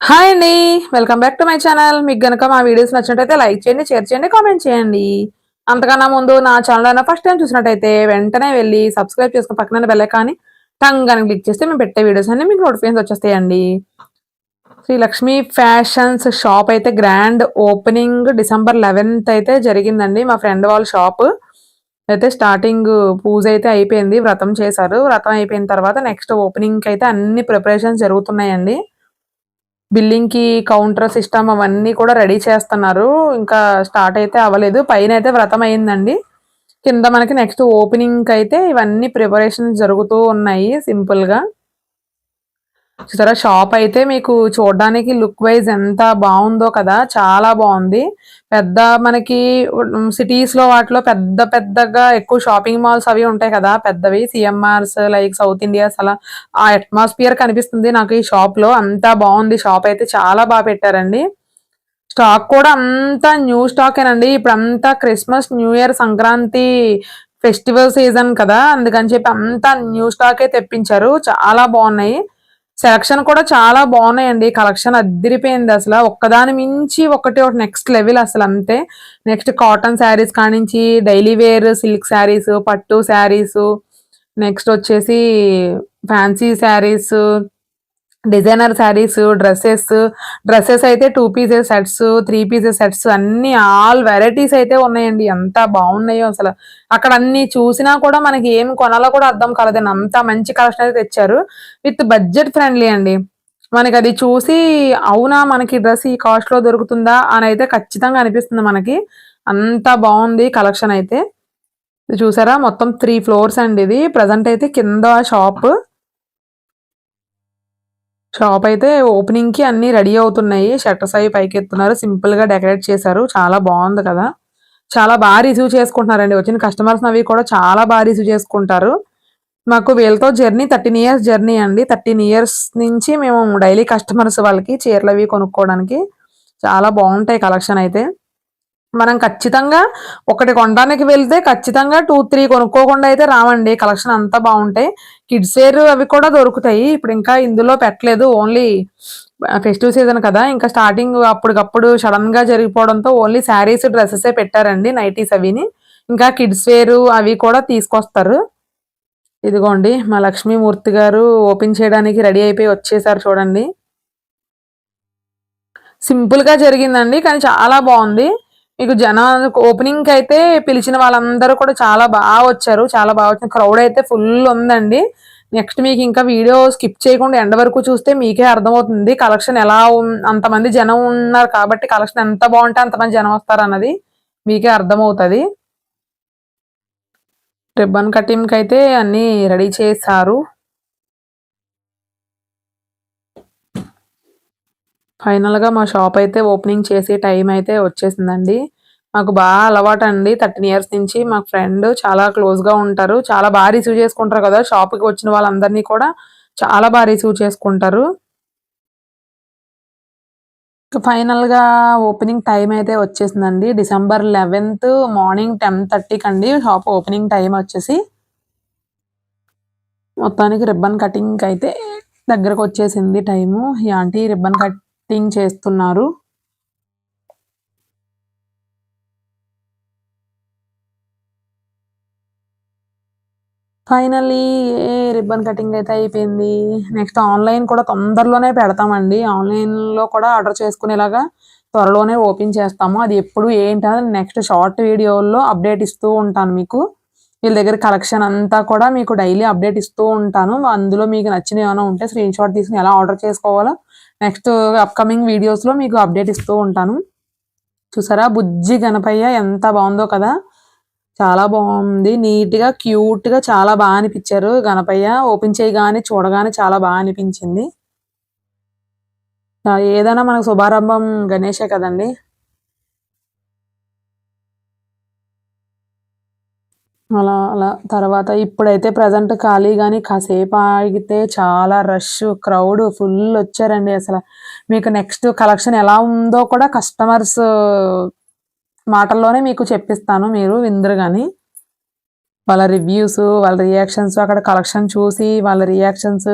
Hi అండి. Welcome back to my channel. మీకు గనక మా వీడియోస్ నచ్చినట్టయితే లైక్ చేయండి, షేర్ చేయండి, కామెంట్ చేయండి. అంతకన్నా ముందు నా ఛానల్ అయినా ఫస్ట్ టైం చూసినట్టయితే వెంటనే వెళ్ళి సబ్స్క్రైబ్ చేసుకుని పక్కన బెల్ ఐకాన్ని టంగ్ అని క్లిక్ చేస్తే మేము పెట్టే వీడియోస్ అన్ని మీకు నోటిఫికేషన్స్ వచ్చేస్తాయండి. శ్రీ లక్ష్మీ ఫ్యాషన్స్ షాప్ అయితే గ్రాండ్ ఓపెనింగ్ డిసెంబర్ 11th అయితే జరిగిందండి. మా ఫ్రెండ్ వాళ్ళ షాప్ అయితే స్టార్టింగ్ పూజ అయితే అయిపోయింది. వ్రతం చేశారు. వ్రతం అయిపోయిన తర్వాత నెక్స్ట్ ఓపెనింగ్ అయితే అన్ని ప్రిపరేషన్స్ జరుగుతున్నాయండి. బిల్లింగ్‌కి కౌంటర్ సిస్టమ్ అవన్నీ కూడా రెడీ చేస్తున్నారు. ఇంకా స్టార్ట్ అయితే అవ్వలేదు. పైనైతే వ్రతం అయిందండి. కింద మనకి నెక్స్ట్ ఓపెనింగ్‌కైతే ఇవన్నీ ప్రిపరేషన్స్ జరుగుతూ ఉన్నాయి సింపుల్‌గా. చూసారా షాప్ అయితే మీకు చూడడానికి లుక్ వైజ్ ఎంత బాగుందో కదా, చాలా బాగుంది. పెద్ద మనకి సిటీస్ లో వాటిలో పెద్ద పెద్దగా ఎక్కువ షాపింగ్ మాల్స్ అవి ఉంటాయి కదా, పెద్దవి సిఎంఆర్స్ లైక్ సౌత్ ఇండియాస్ అలా ఆ అట్మాస్ఫియర్ కనిపిస్తుంది నాకు ఈ షాప్ లో. అంతా బాగుంది. షాప్ అయితే చాలా బాగా పెట్టారండి. స్టాక్ కూడా అంతా న్యూ స్టాకేనండి. ఇప్పుడు అంతా Christmas, new year, Sankranti festival season కదా, అందుకని చెప్పి అంతా న్యూ స్టాకే తెప్పించారు. చాలా బాగున్నాయి. సెలక్షన్ కూడా చాలా బాగున్నాయండి. కలెక్షన్ అద్దిరిపోయింది అసలు. ఒక్కదాని మించి ఒకటి నెక్స్ట్ లెవెల్ అసలు అంతే. నెక్స్ట్ కాటన్ శారీస్ కానించి డైలీ వేర్ సిల్క్ శారీస్, పట్టు శారీస్, నెక్స్ట్ వచ్చేసి fancy saris, designer saris, dresses అయితే 2 పీసెస్ సెట్స్, 3 పీసెస్ సెట్స్ అన్ని ఆల్ వెరైటీస్ అయితే ఉన్నాయండి. ఎంత బాగున్నాయో అసలు. అక్కడ అన్ని చూసినా కూడా మనకి ఏం కొనాలో కూడా అర్థం కాలేదండి. అంత మంచి కలెక్షన్ అయితే తెచ్చారు. విత్ బడ్జెట్ ఫ్రెండ్లీ అండి. మనకి అది చూసి అవునా మనకి డ్రెస్ ఈ కాస్ట్ లో దొరుకుతుందా అని అయితే ఖచ్చితంగా అనిపిస్తుంది మనకి. అంత బాగుంది కలెక్షన్ అయితే. ఇది చూసారా మొత్తం 3 ఫ్లోర్స్ అండి. ఇది ప్రజెంట్ అయితే కింద షాప్ అయితే ఓపెనింగ్ కి అన్ని రెడీ అవుతున్నాయి. షట్టర్స్ అవి పైకెత్తున్నారు. సింపుల్ గా డెకరేట్ చేశారు. చాలా బాగుంది కదా. చాలా బాగా రిసీవ్ చేసుకుంటున్నారండి. వచ్చిన కస్టమర్స్ అవి కూడా చాలా బాగా రిసీవ్ చేసుకుంటారు. మాకు వీళ్ళతో జర్నీ 13 ఇయర్స్ జర్నీ అండి. 13 ఇయర్స్ నుంచి మేము డైలీ కస్టమర్స్ వాళ్ళకి చీరలు అవి కొనుక్కోవడానికి. చాలా బాగుంటాయి కలెక్షన్ అయితే. మనం ఖచ్చితంగా ఒకటి కొనడానికి వెళ్తే ఖచ్చితంగా 2, 3 కొనుక్కోకుండా అయితే రావండి. కలెక్షన్ అంతా బాగుంటాయి. కిడ్స్ వేర్ అవి కూడా దొరుకుతాయి. ఇప్పుడు ఇంకా ఇందులో పెట్టలేదు. ఓన్లీ ఫెస్టివ్ సీజన్ కదా, ఇంకా స్టార్టింగ్ అప్పటికప్పుడు సడన్ గా జరిగిపోవడంతో ఓన్లీ శారీస్, డ్రెస్సెస్ పెట్టారండి. నైటీస్ అవిని. ఇంకా కిడ్స్ వేర్ అవి కూడా తీసుకొస్తారు. ఇదిగోండి మా లక్ష్మీమూర్తి గారు ఓపెన్ చేయడానికి రెడీ అయిపోయి వచ్చేసారు చూడండి. సింపుల్ గా జరిగిందండి కానీ చాలా బాగుంది. మీకు ఓపెనింగ్ అయితే పిలిచిన వాళ్ళందరూ కూడా చాలా బాగా వచ్చారు. చాలా బాగా వచ్చిన క్రౌడ్ అయితే ఫుల్ ఉందండి. నెక్స్ట్ మీకు ఇంకా వీడియో స్కిప్ చేయకుండా ఎండ్ వరకు చూస్తే మీకే అర్థమవుతుంది కలెక్షన్ ఎలా అంతమంది జనం ఉన్నారు కాబట్టి కలెక్షన్ ఎంత బాగుంటే అంతమంది జనం వస్తారు అన్నది మీకే అర్థమవుతుంది. రిబ్బన్ కటింగ్ అయితే అన్ని రెడీ చేశారు. ఫైనల్‌గా మా షాప్ అయితే ఓపెనింగ్ చేసే టైం అయితే వచ్చేసిందండి. మాకు బాగా అలవాటండి. 13 ఇయర్స్ నుంచి మా ఫ్రెండ్ చాలా క్లోజ్‌గా ఉంటారు. చాలా బాగా రిసీవ్ చేసుకుంటారు కదా, షాప్‌కి వచ్చిన వాళ్ళందరినీ కూడా చాలా బాగా రిసీవ్ చేసుకుంటారు. ఫైనల్‌గా ఓపెనింగ్ టైం అయితే వచ్చేసిందండి. డిసెంబర్ 11th మార్నింగ్ 10:30కి అండి షాప్ ఓపెనింగ్ టైం వచ్చేసి. మొత్తానికి రిబ్బన్ కటింగ్‌కి అయితే దగ్గరకొచ్చేసింది టైము. ఈ ఆంటీ రిబ్బన్ కటింగ్ చేస్తున్నారు. ఫైనల్లీ రిబ్బన్ కటింగ్ అయితే అయిపోయింది. నెక్స్ట్ ఆన్‌లైన్ కూడా తొందరలోనే పెడతామండి. ఆన్‌లైన్‌లో కూడా ఆర్డర్ చేసుకునేలాగా త్వరలోనే ఓపెన్ చేస్తాము. అది ఎప్పుడు ఏంటని నెక్స్ట్ షార్ట్ వీడియోల్లో అప్డేట్ ఇస్తూ ఉంటాను మీకు. వీళ్ళ దగ్గర కలెక్షన్ అంతా కూడా మీకు డైలీ అప్డేట్ ఇస్తూ ఉంటాను. అందులో మీకు నచ్చినవి ఏమైనా ఉంటే స్క్రీన్‌షాట్ తీసుకొని ఎలా ఆర్డర్ చేసుకోవాలో నెక్స్ట్ అప్‌కమింగ్ వీడియోస్‌లో మీకు అప్డేట్ ఇస్తూ ఉంటాను. చూసారా బుజ్జి గణపయ్య ఎంత బాగుందో కదా. చాలా బాగుంది. నీట్‌గా, క్యూట్‌గా చాలా బాగా అనిపించారు గణపయ్య. ఓపెన్ చేయగానే చూడగానే చాలా బాగా అనిపించింది. ఏదైనా మనకు శుభారంభం గణేషే కదండీ. అలా అలా తర్వాత ఇప్పుడైతే ప్రెజెంట్ ఖాళీ గాని కాసేపు ఆగితే చాలా రష్ క్రౌడ్ ఫుల్ వచ్చారండి అసల. మీకు నెక్స్ట్ కలెక్షన్ ఎలా ఉందో కూడా కస్టమర్స్ మాటల్లోనే మీకు చెప్పిస్తాను. మీరు విందురు గాని. వాళ్ళ రివ్యూస్, వాళ్ళ రియాక్షన్స్, అక్కడ కలెక్షన్ చూసి వాళ్ళ రియాక్షన్స్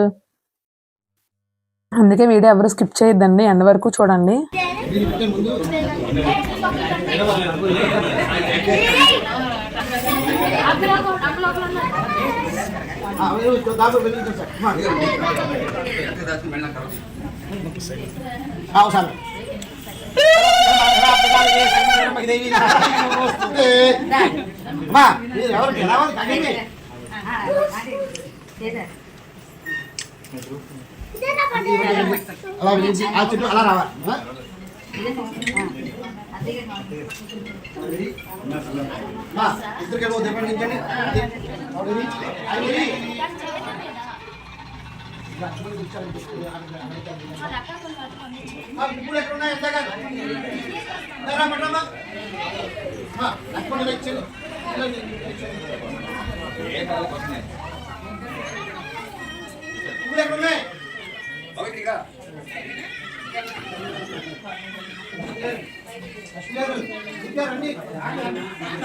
అందుకే వీడియో ఎవరు స్కిప్ చేయొద్దండి, ఎండ్ వరకు చూడండి. అలా చుట్టూ అలా రావాలి. ఇద్దరికి దెబ్బతించండి. ఇప్పుడు ఎక్కడున్నా ఎంత పెట్టమ్మా ఇచ్చారు. ఇప్పుడు ఎక్కడున్నాయి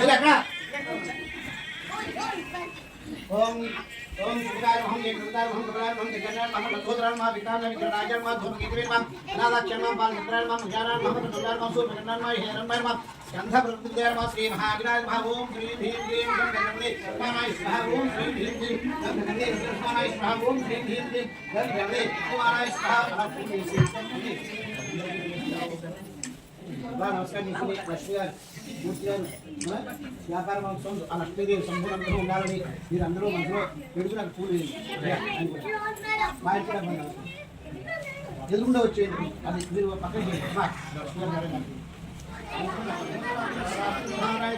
ఎక్కడ ఓం ఓం సుఖాయ మహం జగదాయ మహం కమలాయ మహం జగన్నాయ మహం లక్షోదరాయ మహం వికారాయ వికటాయ మహం ధూమకేతువే మహం అనాథాక్షయ మహం బాలచంద్రాయ మహం జ్ఞానాయ మహం కమలాయ మహం సూర్యనారాయణ మహం హేరంబాయ మహం స్కంధ ప్రకృతిదేవ మహం శ్రీ మహావినాయ మహం ఓం శ్రీ భీం భీం గణపతి స్వామాయ స్వాహ ఓం శ్రీ భీం భీం గణపతి స్వామాయ స్వాహ ఓం శ్రీ భీం భీం గణపతి స్వామాయ స్వాహ నమస్కారం. లక్ష్మి గారు మూర్తి గారు వ్యాపారం ఆ లక్ష్మీదేవి సంపూర్ణంగా ఉండాలని మీరు అందరూ మనసులో పెడుతూ నాకు పూలు మా ఇంటి కూడా ఎదురుకుండా వచ్చేయండి. అది మీరు పక్కన